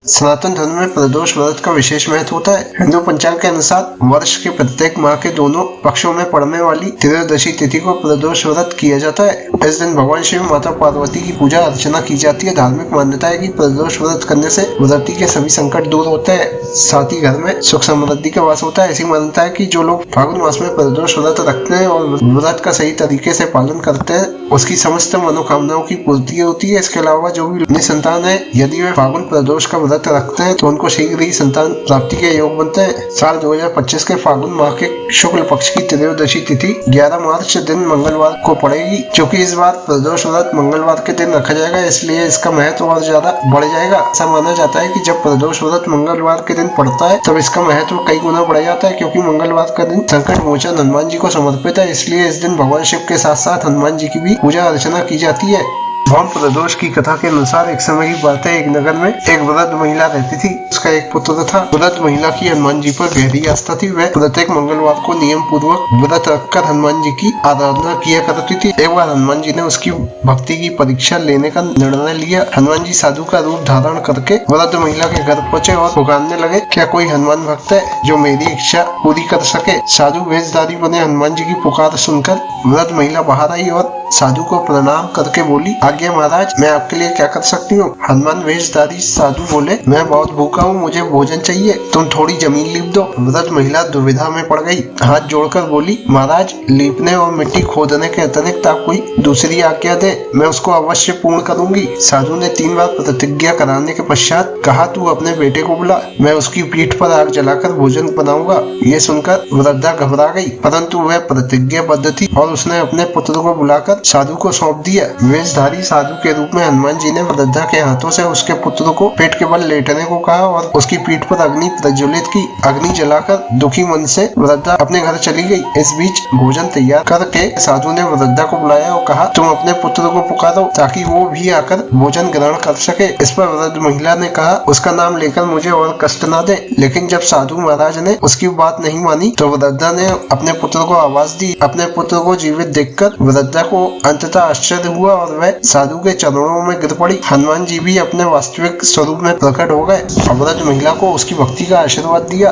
सनातन धर्म में प्रदोष व्रत का विशेष महत्व होता है। हिंदू पंचांग के अनुसार वर्ष के प्रत्येक माह के दोनों पक्षों में पड़ने वाली त्रयोदशी तिथि को प्रदोष व्रत किया जाता है। इस दिन भगवान शिव माता पार्वती की पूजा अर्चना की जाती है। धार्मिक मान्यता है कि प्रदोष व्रत करने से व्रती के सभी संकट दूर होते हैं, साथ ही घर में सुख समृद्धि का वास होता है। ऐसी मान्यता है कि जो लोग फागुन मास में प्रदोष व्रत रखते हैं और व्रत का सही तरीके से पालन करते हैं, उसकी समस्त मनोकामनाओं की पूर्ति होती है। इसके अलावा जो भी निसंतान है, यदि वे फागुन प्रदोष का व्रत रखते हैं तो उनको शीघ्र ही संतान प्राप्ति के योग बनते हैं। साल 2025 के फागुन माह के शुक्ल पक्ष की त्रयोदशी तिथि 11 मार्च दिन मंगलवार को पड़ेगी। क्योंकि इस बार प्रदोष व्रत मंगलवार के दिन रखा जाएगा, इसलिए इसका महत्व और ज्यादा बढ़ जाएगा। ऐसा माना जाता है कि जब प्रदोष व्रत मंगलवार के दिन पड़ता है तब इसका महत्व कई गुना बढ़ जाता है, क्योंकि मंगलवार का दिन संकट मोचन हनुमान जी को समर्पित है। इसलिए इस दिन भगवान शिव के साथ साथ हनुमान जी की भी पूजा अर्चना की जाती है। भगवान प्रदोष की कथा के अनुसार एक समय की बात है, एक नगर में एक वृद्ध महिला रहती थी। उसका एक पुत्र था। वृद्ध महिला की हनुमान जी पर गहरी आस्था थी। वह प्रत्येक मंगलवार को नियम पूर्वक व्रत रखकर हनुमान जी की आराधना किया करती थी। एक बार हनुमान जी ने उसकी भक्ति की परीक्षा लेने का निर्णय लिया। हनुमान जी साधु का रूप धारण करके वृद्ध महिला के घर पहुंचे और पुकारने लगे, क्या कोई हनुमान भक्त है जो मेरी इच्छा पूरी कर सके? साधु वेशधारी बने हनुमान जी की पुकार सुनकर वृद्ध महिला बाहर आई और साधु को प्रणाम करके बोली, आज्ञा महाराज, मैं आपके लिए क्या कर सकती हूँ? हनुमान वेशधारी साधु बोले, मैं बहुत भूखा हूँ, मुझे भोजन चाहिए, तुम थोड़ी जमीन लीप दो। वृद्ध महिला दुविधा में पड़ गई, हाथ जोड़कर बोली, महाराज, लीपने और मिट्टी खोदने के अतिरिक्त आप कोई दूसरी आज्ञा दे, मैं उसको अवश्य पूर्ण करूंगी। साधु ने 3 बार प्रतिज्ञा कराने के पश्चात कहा, तू अपने बेटे को बुला, मैं उसकी पीठ पर आग जलाकर भोजन बनाऊंगा। ये सुनकर वृद्धा घबरा गई, परंतु वह प्रतिज्ञाबद्ध थी और उसने अपने पुत्र को बुलाकर साधु को सौंप दिया। वेशधारी साधु के रूप में हनुमान जी ने वृद्धा के हाथों से उसके पुत्र को पेट के बल लेटने को कहा और उसकी पीठ पर अग्नि प्रज्वलित की। अग्नि जलाकर दुखी मन से वृद्धा अपने घर चली गई। इस बीच भोजन तैयार करके साधु ने वृद्धा को बुलाया और कहा, तुम अपने पुत्र को पुकारो ताकि वो भी आकर भोजन ग्रहण कर सके। इस पर वृद्ध महिला ने कहा, उसका नाम लेकर मुझे और कष्ट न दे। लेकिन जब साधु महाराज ने उसकी बात नहीं मानी तो वृद्धा ने अपने पुत्र को आवाज दी। अपने पुत्र को जीवित देखकर वृद्धा को अंततः आश्चर्य हुआ और वह साधु के चरणों में गिर पड़ी। हनुमान जी भी अपने वास्तविक स्वरूप में प्रकट हो गए और वृद्ध महिला को उसकी भक्ति का आशीर्वाद दिया।